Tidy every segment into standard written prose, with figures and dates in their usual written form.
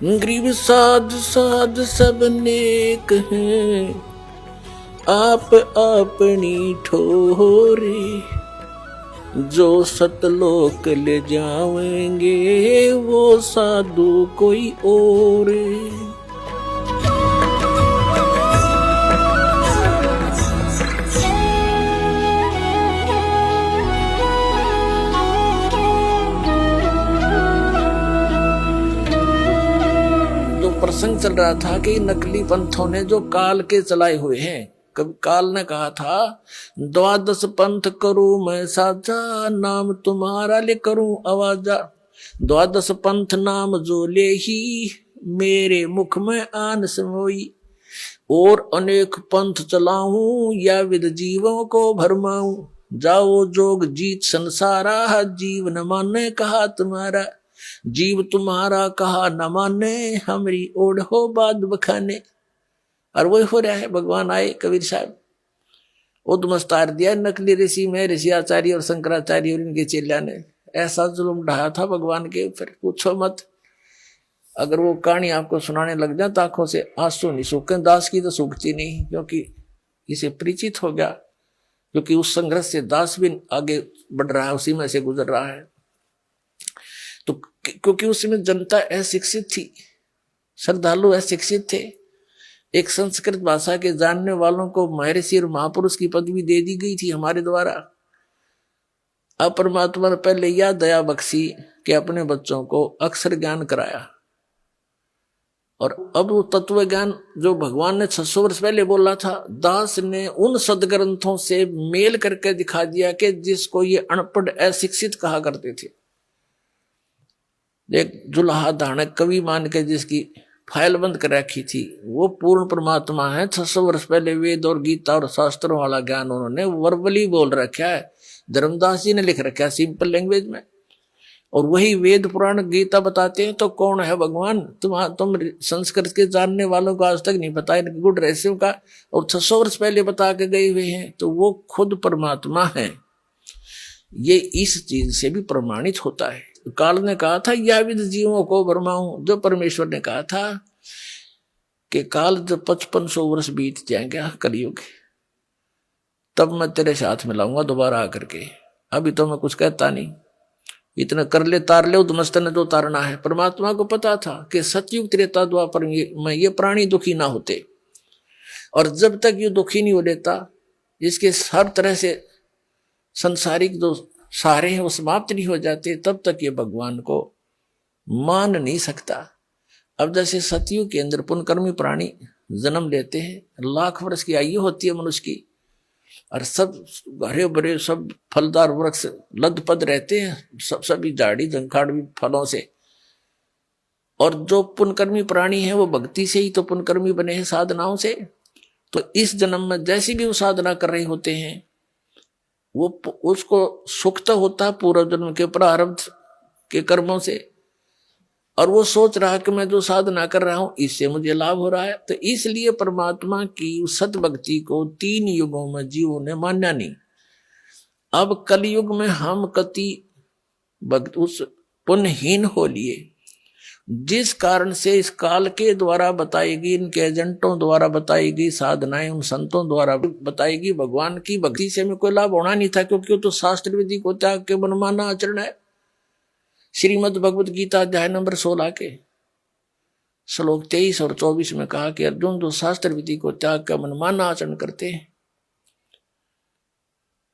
गरीब साध साध सब नेक हैं, आप अपनी ठोरे। जो सतलोक ले जावेंगे वो साधु कोई और। प्रसंग चल रहा था कि नकली पंथों ने जो काल के चलाए हुए हैं, कभी काल ने कहा था 12 पंथ करूं मैं साझा, नाम तुम्हारा ले करूं आवाजा। 12 पंथ नाम जो ले ही, मेरे मुख में आन समोई। और अनेक पंथ चलाऊं, या विद जीवों को भरमाऊं। जाओ जोग जीत संसारा, जीव न माने कहा तुम्हारा। जीव तुम्हारा कहा न माने, हमारी ओढ़ हो बाद बखाने। और वही हो रहा है। भगवान आए, कबीर साहब उद्मस्तार दिया नकली ऋषि में, ऋषि आचार्य और शंकराचार्य और इनके चेला ने ऐसा जुल्म ढाया था भगवान के ऊपर, पूछो मत। अगर वो कहानी आपको सुनाने लग जाए तो आंखों से आंसू नहीं सूखे। दास की तो सूखती नहीं, क्योंकि इसे परिचित हो गया, क्योंकि उस संघर्ष से दास भी आगे बढ़ रहा है, उसी में से गुजर रहा है। तो क्योंकि उसमें जनता अशिक्षित थी, श्रद्धालु अशिक्षित थे। एक संस्कृत भाषा के जानने वालों को महर्षि और महापुरुष की पदवी दे दी गई थी हमारे द्वारा। अब परमात्मा ने पहले यह दया बख्शी कि अपने बच्चों को अक्षर ज्ञान कराया, और अब वो तत्व ज्ञान जो भगवान ने 600 वर्ष पहले बोला था, दास ने उन सदग्रंथों से मेल करके दिखा दिया कि जिसको ये अनपढ़ अशिक्षित कहा करते थे। एक जुलाहा धानक कवि मान के जिसकी फाइल बंद कर रखी थी, वो पूर्ण परमात्मा है। 600 वर्ष पहले वेद और गीता और शास्त्रों वाला ज्ञान उन्होंने वर्बली बोल रखा है। धर्मदास जी ने लिख रखा है सिंपल लैंग्वेज में, और वही वेद पुराण गीता बताते हैं। तो कौन है भगवान? तुम संस्कृत के जानने वालों को आज तक नहीं पता इनके गुण रहस्यों का, और 600 वर्ष पहले बता के गए हुए हैं। तो वो खुद परमात्मा है। ये इस चीज से भी प्रमाणित होता है। काल ने कहा था या विद जीवों को भरमाऊं, जो परमेश्वर ने कहा था कि काल जब 5500 वर्ष बीत जाएंगे कलयुग, तब मैं तेरे साथ मिलाऊंगा दोबारा आकर के। अभी तो मैं कुछ कहता नहीं, इतना कर ले तार ले, उद्मस्त ने जो तारना है। परमात्मा को पता था कि सतयुग त्रेता द्वापर में ये प्राणी दुखी ना होते, और जब तक ये दुखी नहीं हो लेता, इसके हर तरह से संसारिक जो सारे हैं वो समाप्त नहीं हो जाते, तब तक ये भगवान को मान नहीं सकता। अब जैसे सतयुग के अंदर पुण्यकर्मी प्राणी जन्म लेते हैं, 1 लाख वर्ष की आयु होती है मनुष्य की, और सब हरे भरे सब फलदार वृक्ष लदपद रहते हैं, सभी झाड़ी झंखाड़ भी फलों से। और जो पुण्यकर्मी प्राणी है वो भक्ति से ही तो पुण्यकर्मी बने हैं, साधनाओं से। तो इस जन्म में जैसी भी वो साधना कर रहे होते हैं, वो उसको सुख तो होता है पूर्व जन्म के प्रारब्ध के कर्मों से, और वो सोच रहा है कि मैं जो साधना कर रहा हूं इससे मुझे लाभ हो रहा है। तो इसलिए परमात्मा की सत भक्ति को 3 युगों में जीवों ने मान्या नहीं। अब कलयुग में हम कति भक्त उस पुण्यहीन हो लिए, जिस कारण से इस काल के द्वारा बताएगी, इनके एजेंटों द्वारा बताएगी साधनाएं, उन संतों द्वारा बताएगी भगवान की भक्ति से हमें कोई लाभ होना नहीं था, क्योंकि वो तो शास्त्र विधि को त्याग के मनमाना आचरण है। श्रीमद् भगवत गीता अध्याय नंबर 16 के श्लोक 23 और 24 में कहा कि अर्जुन जो शास्त्र विधि को त्याग कर मनमाना आचरण करते हैं,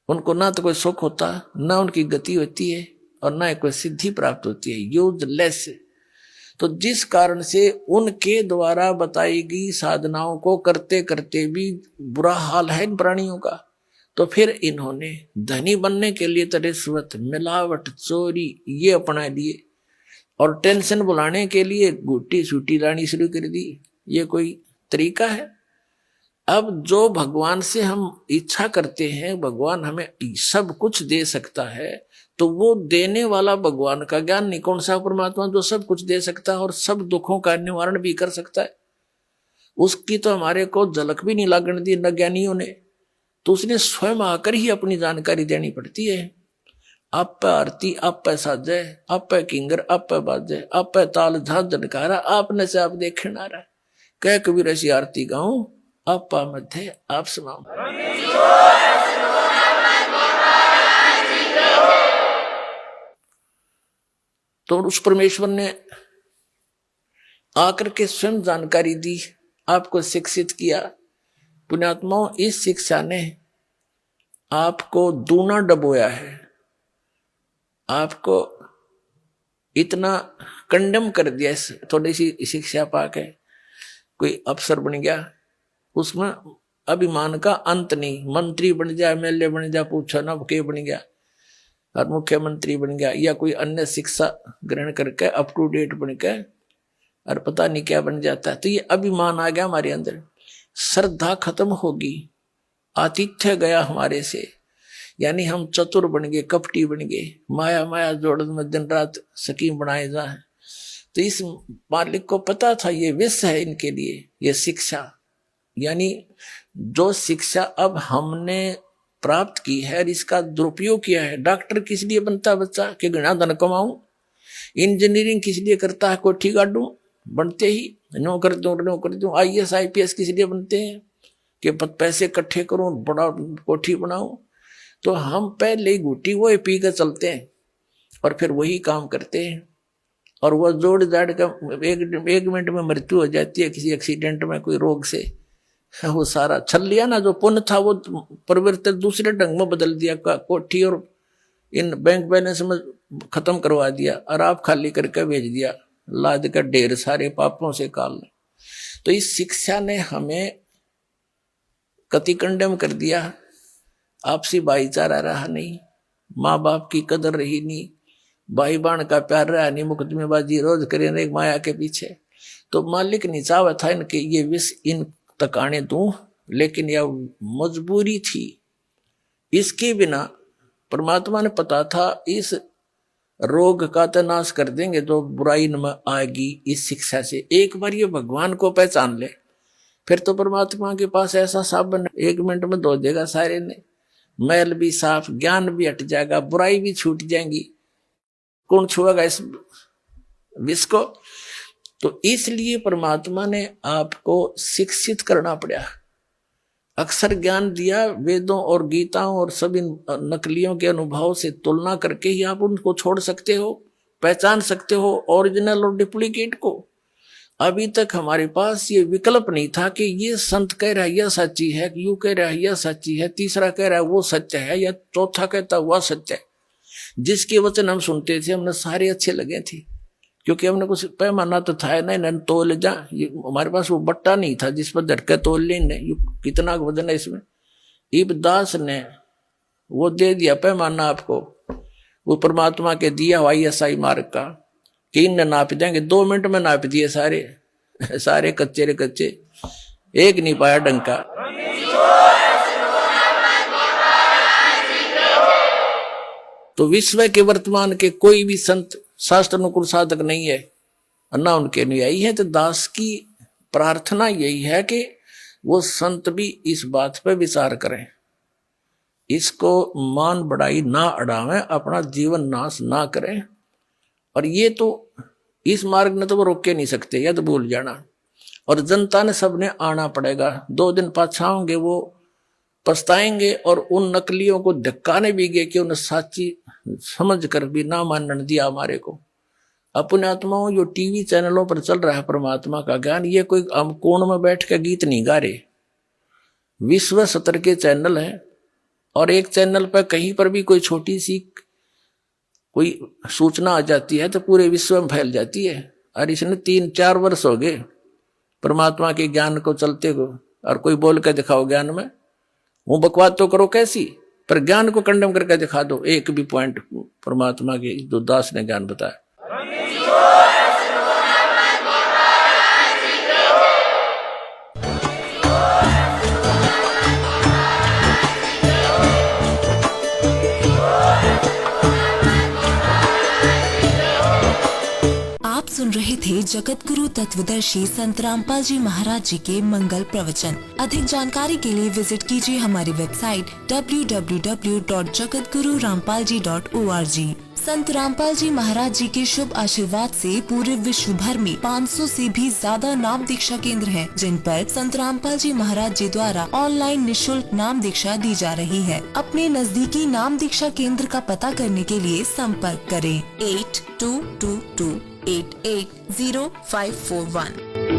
उनको ना तो कोई सुख होता, ना उनकी गति होती है, और ना कोई सिद्धि प्राप्त होती है, यूजलेस। तो जिस कारण से उनके द्वारा बताई गई साधनाओं को करते करते भी बुरा हाल है इन प्राणियों का, तो फिर इन्होंने धनी बनने के लिए तो रिश्वत, मिलावट, चोरी ये अपना लिए, और टेंशन बुलाने के लिए गुट्टी सूटी लानी शुरू कर दी। ये कोई तरीका है? अब जो भगवान से हम इच्छा करते हैं, भगवान हमें सब कुछ दे सकता है, तो वो देने वाला भगवान का ज्ञान नहीं, कौन सा परमात्मा जो सब कुछ दे सकता है और सब दुखों का निवारण भी कर सकता है, उसकी तो हमारे को झलक भी नहीं लागण दी न ज्ञानियों ने। तो उसने स्वयं आकर ही अपनी जानकारी देनी पड़ती है। आप पे आरती, आप पे साजे, आप पे किंगर, आप पे बाजे, आप पे ताल झांझ झनकारा, आपने से आप देखे ना रहा। कह कबीर ऐसी आरती गाऊं, आप पा मध्य आप सुनाऊं। तो उस परमेश्वर ने आकर के स्वयं जानकारी दी, आपको शिक्षित किया। पुण्यात्माओं, इस शिक्षा ने आपको दूना डबोया है, आपको इतना कंडेम कर दिया। थोड़ी सी शिक्षा पाके कोई अफसर बन गया, उसमें अभिमान का अंत नहीं। मंत्री बन जाए, एमएलए बन जाए, पूछो ना के बन गया, और मुख्यमंत्री बन गया, या कोई अन्य शिक्षा ग्रहण करके अप टू डेट बन के और पता नहीं क्या बन जाता है। तो ये अभिमान आ गया हमारे अंदर, श्रद्धा खत्म होगी, आतिथ्य गया हमारे से, यानी हम चतुर बन गए, कपटी बन गए, माया माया जोड़न में दिन रात स्कीम बनाए जाए। तो इस मालिक को पता था ये विष है इनके लिए, ये शिक्षा, यानी जो शिक्षा अब हमने प्राप्त की है और इसका दुरुपयोग किया है। डॉक्टर किस लिए बनता है बच्चा, कि घना धन कमाऊं। इंजीनियरिंग किस लिए करता है, कोठी गाड़ूं, बनते ही नौकर दूं। IAS IPS किस लिए बनते हैं, कि पैसे इकट्ठे करूं, बड़ा कोठी बनाऊं। तो हम पहले ही घुटी वो पी कर चलते हैं और फिर वही काम करते हैं, और वह जोड़ जाड़ का एक मिनट में मृत्यु हो जाती है किसी एक्सीडेंट में, कोई रोग से। वो सारा छल लिया ना, जो पुण्य था वो परिवर्तित दूसरे ढंग में बदल दिया, कोठी और इन बैंक बैलेंस में खत्म करवा दिया, और आप खाली करके भेज दिया, लाद कर ढेर सारे पापों से काल। तो इस शिक्षा ने हमें कति कंडेम कर दिया। आपसी भाईचारा रहा नहीं, माँ बाप की कदर रही नहीं, भाई बहन का प्यार रहा नहीं, मुकदमेबाजी रोज करे एक माया के पीछे। तो मालिक नहीं चाहा था इनके ये विष इन तक आने दूं, लेकिन यह मजबूरी थी। इसके बिना परमात्मा ने पता था इस रोग का तो नाश कर देंगे जो बुराई में आएगी इस शिक्षा से। एक बार ये भगवान को पहचान ले, फिर तो परमात्मा के पास ऐसा साबन 1 मिनट में धो देगा सारे ने, मैल भी साफ, ज्ञान भी हट जाएगा, बुराई भी छूट जाएंगी। कौन छुएगा इस विष को? तो इसलिए परमात्मा ने आपको शिक्षित करना पड़ा, अक्षर ज्ञान दिया। वेदों और गीताओं और सभी नकलियों के अनुभव से तुलना करके ही आप उनको छोड़ सकते हो, पहचान सकते हो ओरिजिनल और डुप्लीकेट को। अभी तक हमारे पास ये विकल्प नहीं था कि ये संत कह रहा है यह सच्ची है, यू कह रहा है यह सच्ची है, तीसरा कह रहा है वो सत्य है, या चौथा कहता वह सत्य है। जिसके वचन हम सुनते थे हमने सारे अच्छे लगे थे, क्योंकि हमने कुछ पैमाना तो था नहीं, तोल जा, हमारे पास वो बट्टा नहीं था जिस पर धड़के तोल लेने कितना वजन है इसमें। इब्दास ने वो दे दिया पैमाना आपको, वो परमात्मा के दिया हुआ ISI मार्ग का, कि इन नाप देंगे। 2 मिनट में नाप दिए सारे कच्चे रे कच्चे, एक नहीं पाया डंका। तो विश्व के वर्तमान के कोई भी संत शास्त्र अनुकूल साधक नहीं है, ना उनके अनुयायी है। तो दास की प्रार्थना यही है कि वो संत भी इस बात पर विचार करें, इसको मान बढ़ाई ना अड़ावें, अपना जीवन नाश ना करें। और ये तो इस मार्ग ने तो वो रोक के नहीं सकते, या तो भूल जाना। और जनता ने सबने आना पड़ेगा। 2 दिन पाछा होंगे वो पछताएंगे, और उन नकलियों को धक्काने भी गए कि उन्हें साची समझ कर भी ना मानने दिया हमारे को। अपने आत्माओं जो टीवी चैनलों पर चल रहा है परमात्मा का ज्ञान, ये कोई हम कोण में बैठ के गीत नहीं गा रहे, विश्व स्तर के चैनल है। और एक चैनल पर कहीं पर भी कोई छोटी सी कोई सूचना आ जाती है तो पूरे विश्व में फैल जाती है। और इसने 3-4 वर्ष हो गए परमात्मा के ज्ञान को चलते को, और कोई बोल के दिखाओ ज्ञान में, वो बकवास तो करो कैसी, पर ज्ञान को कंडम करके दिखा दो एक भी पॉइंट परमात्मा के जो दास ने ज्ञान बताया। आप सुन रहे थे जगत गुरु तत्वदर्शी संत रामपाल जी महाराज जी के मंगल प्रवचन। अधिक जानकारी के लिए विजिट कीजिए हमारी वेबसाइट www.jagatgururampalji.org। संत रामपाल जी महाराज जी के शुभ आशीर्वाद से पूरे विश्व भर में 500 से भी ज्यादा नाम दीक्षा केंद्र हैं, जिन पर संत रामपाल जी महाराज जी द्वारा ऑनलाइन निशुल्क नाम दीक्षा दी जा रही है। अपने नजदीकी नाम दीक्षा केंद्र का पता करने के लिए संपर्क करें 8222880541।